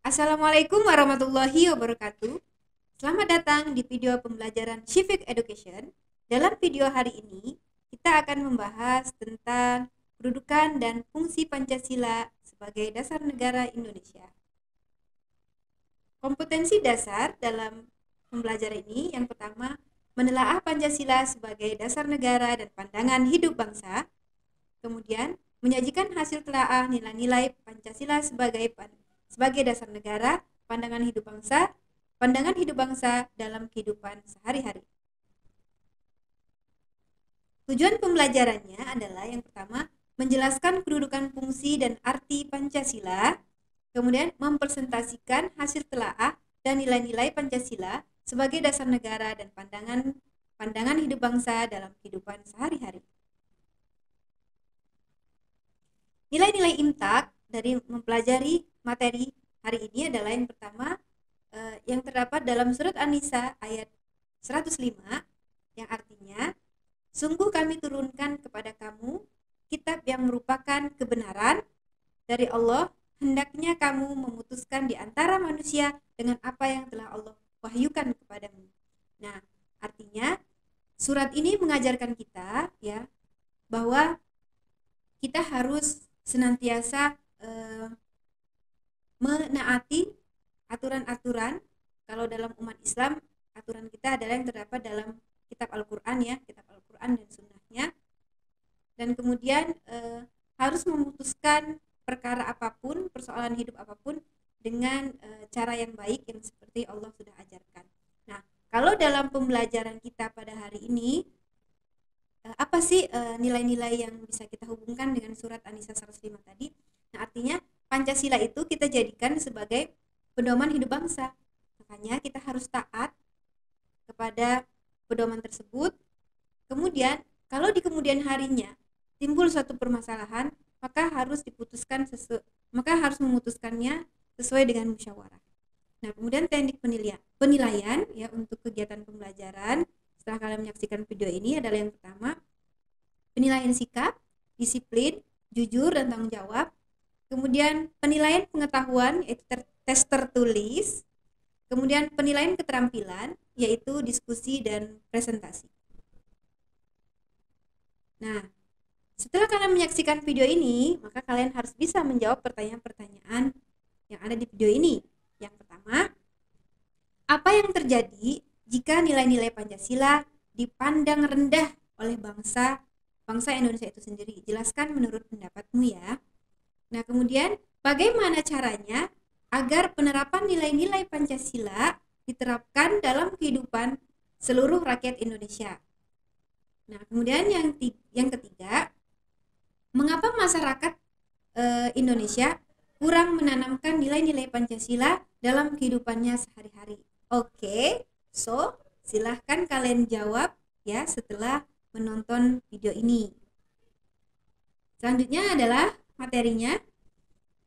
Assalamualaikum warahmatullahi wabarakatuh. Selamat datang di video pembelajaran Civic Education. Dalam video hari ini, kita akan membahas tentang kedudukan dan fungsi Pancasila sebagai dasar negara Indonesia. Kompetensi dasar dalam pembelajaran ini yang pertama, menelaah Pancasila sebagai dasar negara dan pandangan hidup bangsa. Kemudian, menyajikan hasil telaah nilai-nilai Pancasila sebagai dasar negara, pandangan hidup bangsa dalam kehidupan sehari-hari. Tujuan pembelajarannya adalah yang pertama, menjelaskan kedudukan, fungsi, dan arti Pancasila, kemudian mempresentasikan hasil telaah dan nilai-nilai Pancasila sebagai dasar negara dan pandangan hidup bangsa dalam kehidupan sehari-hari. Nilai-nilai imtak dari mempelajari materi hari ini adalah yang pertama, yang terdapat dalam surat An-Nisa ayat 105 yang artinya, sungguh kami turunkan kepada kamu kitab yang merupakan kebenaran dari Allah, hendaknya kamu memutuskan di antara manusia dengan apa yang telah Allah wahyukan kepadamu. Nah, artinya surat ini mengajarkan kita ya bahwa kita harus senantiasa menaati aturan-aturan. Kalau dalam umat Islam, aturan kita adalah yang terdapat dalam kitab Al-Quran ya, kitab Al-Quran dan sunnahnya. Dan kemudian harus memutuskan perkara apapun, persoalan hidup apapun dengan cara yang baik yang seperti Allah sudah ajarkan. Nah, kalau dalam pembelajaran kita pada hari ini, apa sih nilai-nilai yang bisa kita hubungkan dengan surat An-Nisa 105 tadi? Nah, artinya Pancasila itu kita jadikan sebagai pedoman hidup bangsa. Makanya kita harus taat kepada pedoman tersebut. Kemudian, kalau di kemudian harinya timbul suatu permasalahan, maka harus memutuskannya sesuai dengan musyawarah. Nah, kemudian teknik penilaian ya untuk kegiatan pembelajaran setelah kalian menyaksikan video ini adalah yang pertama, penilaian sikap, disiplin, jujur dan tanggung jawab. Kemudian penilaian pengetahuan yaitu tes tertulis. Kemudian penilaian keterampilan yaitu diskusi dan presentasi. Nah, setelah kalian menyaksikan video ini, maka kalian harus bisa menjawab pertanyaan-pertanyaan yang ada di video ini. Yang pertama, apa yang terjadi jika nilai-nilai Pancasila dipandang rendah oleh bangsa Indonesia itu sendiri? Jelaskan menurut pendapatmu ya. Nah, kemudian bagaimana caranya agar penerapan nilai-nilai Pancasila diterapkan dalam kehidupan seluruh rakyat Indonesia? Nah, kemudian yang ketiga, mengapa masyarakat Indonesia kurang menanamkan nilai-nilai Pancasila dalam kehidupannya sehari-hari? Oke, so silahkan kalian jawab ya setelah menonton video ini. Selanjutnya adalah materinya,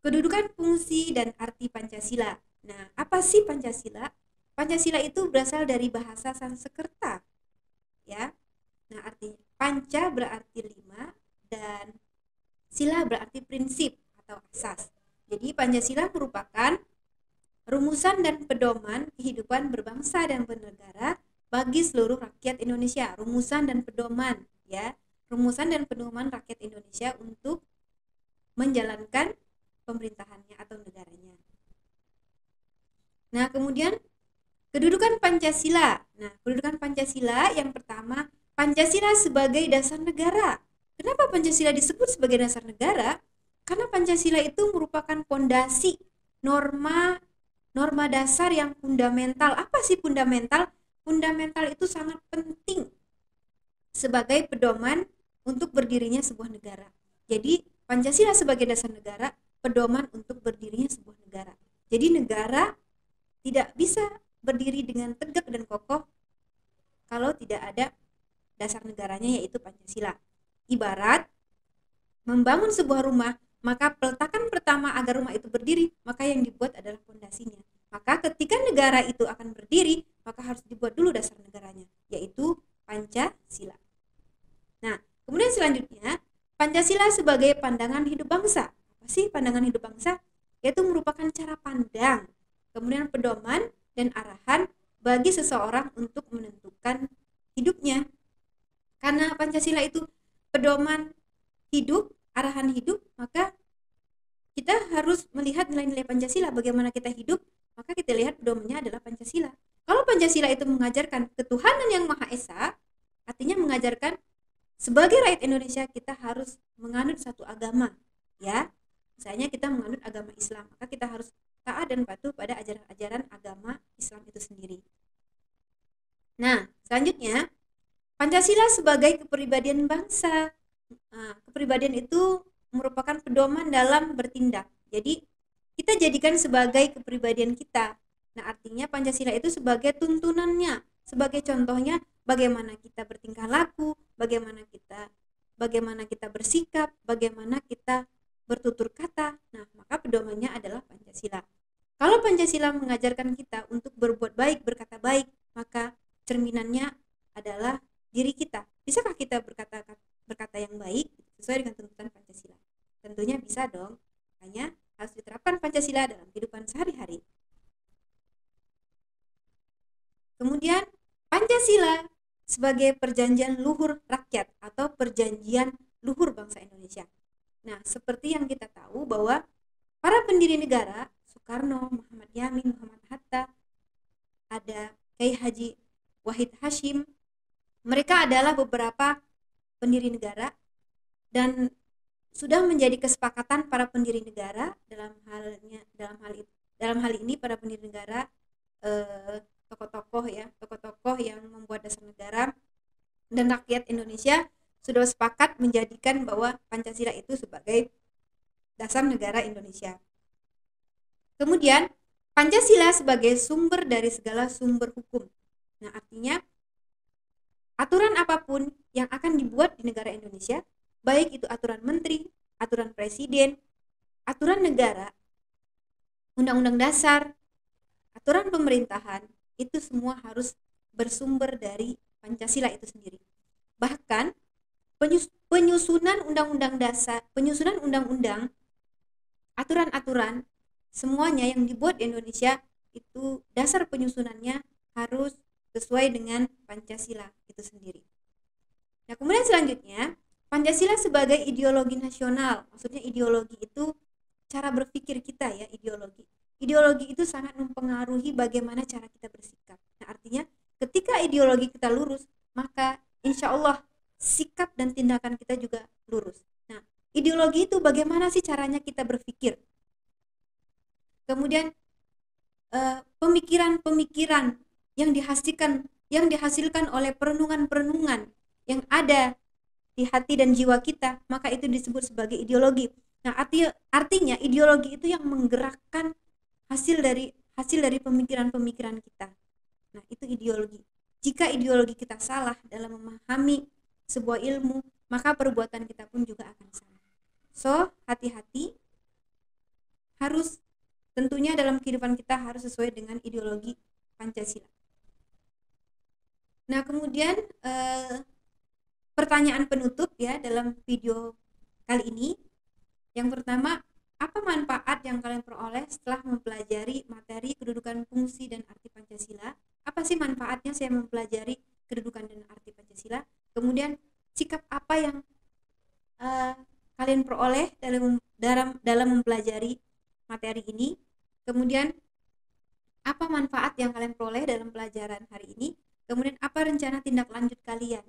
kedudukan, fungsi, dan arti Pancasila. Nah, apa sih Pancasila? Pancasila itu berasal dari bahasa Sanskerta ya. Nah, artinya panca berarti 5 dan sila berarti prinsip atau asas. Jadi Pancasila merupakan rumusan dan pedoman kehidupan berbangsa dan bernegara bagi seluruh rakyat Indonesia. Rumusan dan pedoman ya. Rumusan dan pedoman rakyat Indonesia untuk menjalankan pemerintahannya atau negaranya. Nah, kemudian kedudukan Pancasila. Nah, kedudukan Pancasila yang pertama, Pancasila sebagai dasar negara. Kenapa Pancasila disebut sebagai dasar negara? Karena Pancasila itu merupakan fondasi, norma dasar yang fundamental. Apa sih fundamental? Fundamental itu sangat penting sebagai pedoman untuk berdirinya sebuah negara. Jadi Pancasila sebagai dasar negara, pedoman untuk berdirinya sebuah negara. Jadi negara tidak bisa berdiri dengan tegak dan kokoh kalau tidak ada dasar negaranya yaitu Pancasila. Ibarat membangun sebuah rumah, maka peletakan pertama agar rumah itu berdiri, maka yang dibuat adalah fondasinya. Maka ketika negara itu akan berdiri, maka harus dibuat dulu dasar negaranya, yaitu Pancasila. Nah, kemudian selanjutnya, Pancasila sebagai pandangan hidup bangsa. Apa sih pandangan hidup bangsa? Yaitu merupakan cara pandang kemudian pedoman dan arahan bagi seseorang untuk menentukan hidupnya. Karena Pancasila itu pedoman hidup, arahan hidup, maka kita harus melihat nilai-nilai Pancasila. Bagaimana kita hidup, maka kita lihat pedomannya adalah Pancasila. Kalau Pancasila itu mengajarkan ketuhanan yang Maha Esa, artinya mengajarkan sebagai rakyat Indonesia kita harus menganut satu agama, ya. Misalnya kita menganut agama Islam, maka kita harus taat dan patuh pada ajaran-ajaran agama Islam itu sendiri. Nah, selanjutnya Pancasila sebagai kepribadian bangsa. Nah, kepribadian itu merupakan pedoman dalam bertindak. Jadi kita jadikan sebagai kepribadian kita. Nah, artinya Pancasila itu sebagai tuntunannya, sebagai contohnya bagaimana kita bertingkah laku, bagaimana kita bersikap, bagaimana kita bertutur kata. Nah, maka pedomannya adalah Pancasila. Kalau Pancasila mengajarkan kita untuk berbuat baik, berkata baik, maka cerminannya adalah diri kita. Bisakah kita berkata yang baik sesuai dengan tuntutan Pancasila? Tentunya bisa dong. Hanya harus diterapkan Pancasila dalam kehidupan sehari-hari. Kemudian Pancasila sebagai perjanjian luhur rakyat atau perjanjian luhur bangsa Indonesia. Nah, seperti yang kita tahu bahwa para pendiri negara, Soekarno, Muhammad Yamin, Muhammad Hatta, ada Kiai Haji Wahid Hasyim, mereka adalah beberapa pendiri negara dan sudah menjadi kesepakatan para pendiri negara dalam hal ini para pendiri negara tokoh-tokoh yang membuat dasar negara dan rakyat Indonesia sudah sepakat menjadikan bahwa Pancasila itu sebagai dasar negara Indonesia. Kemudian Pancasila sebagai sumber dari segala sumber hukum. Nah, artinya aturan apapun yang akan dibuat di negara Indonesia, baik itu aturan menteri, aturan presiden, aturan negara, undang-undang dasar, aturan pemerintahan, itu semua harus bersumber dari Pancasila itu sendiri. Bahkan penyusunan undang-undang dasar, penyusunan undang-undang, aturan-aturan, semuanya yang dibuat di Indonesia itu dasar penyusunannya harus sesuai dengan Pancasila itu sendiri. Nah, kemudian selanjutnya Pancasila sebagai ideologi nasional. Maksudnya ideologi itu cara berpikir kita, ya, ideologi. Ideologi itu sangat mempengaruhi bagaimana cara kita bersikap. Nah, artinya ketika ideologi kita lurus, maka insya Allah sikap dan tindakan kita juga lurus. Nah, ideologi itu bagaimana sih caranya kita berpikir? Kemudian pemikiran-pemikiran yang dihasilkan oleh perenungan-perenungan yang ada di hati dan jiwa kita, maka itu disebut sebagai ideologi. Nah, artinya ideologi itu yang menggerakkan hasil dari pemikiran-pemikiran kita. Nah, itu ideologi. Jika ideologi kita salah dalam memahami sebuah ilmu, maka perbuatan kita pun juga akan salah. So, hati-hati, harus tentunya dalam kehidupan kita harus sesuai dengan ideologi Pancasila. Nah, kemudian pertanyaan penutup, ya, dalam video kali ini. Yang pertama, apa manfaat yang kalian peroleh setelah mempelajari materi kedudukan, fungsi, dan arti Pancasila? Apa sih manfaatnya saya mempelajari kedudukan dan arti Pancasila? Kemudian sikap apa yang kalian peroleh dalam mempelajari materi ini? Kemudian apa manfaat yang kalian peroleh dalam pelajaran hari ini? Kemudian apa rencana tindak lanjut kalian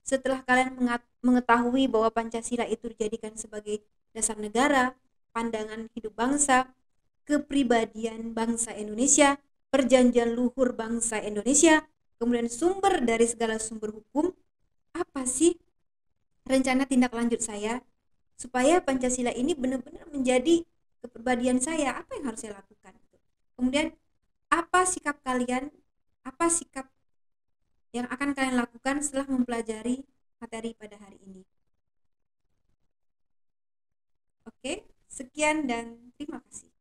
setelah kalian mengetahui bahwa Pancasila itu dijadikan sebagai dasar negara, pandangan hidup bangsa, kepribadian bangsa Indonesia, perjanjian luhur bangsa Indonesia, kemudian sumber dari segala sumber hukum? Apa sih rencana tindak lanjut saya supaya Pancasila ini benar-benar menjadi kepribadian saya? Apa yang harus saya lakukan? Kemudian apa sikap kalian, apa sikap yang akan kalian lakukan setelah mempelajari materi pada hari ini? Oke, sekian dan terima kasih.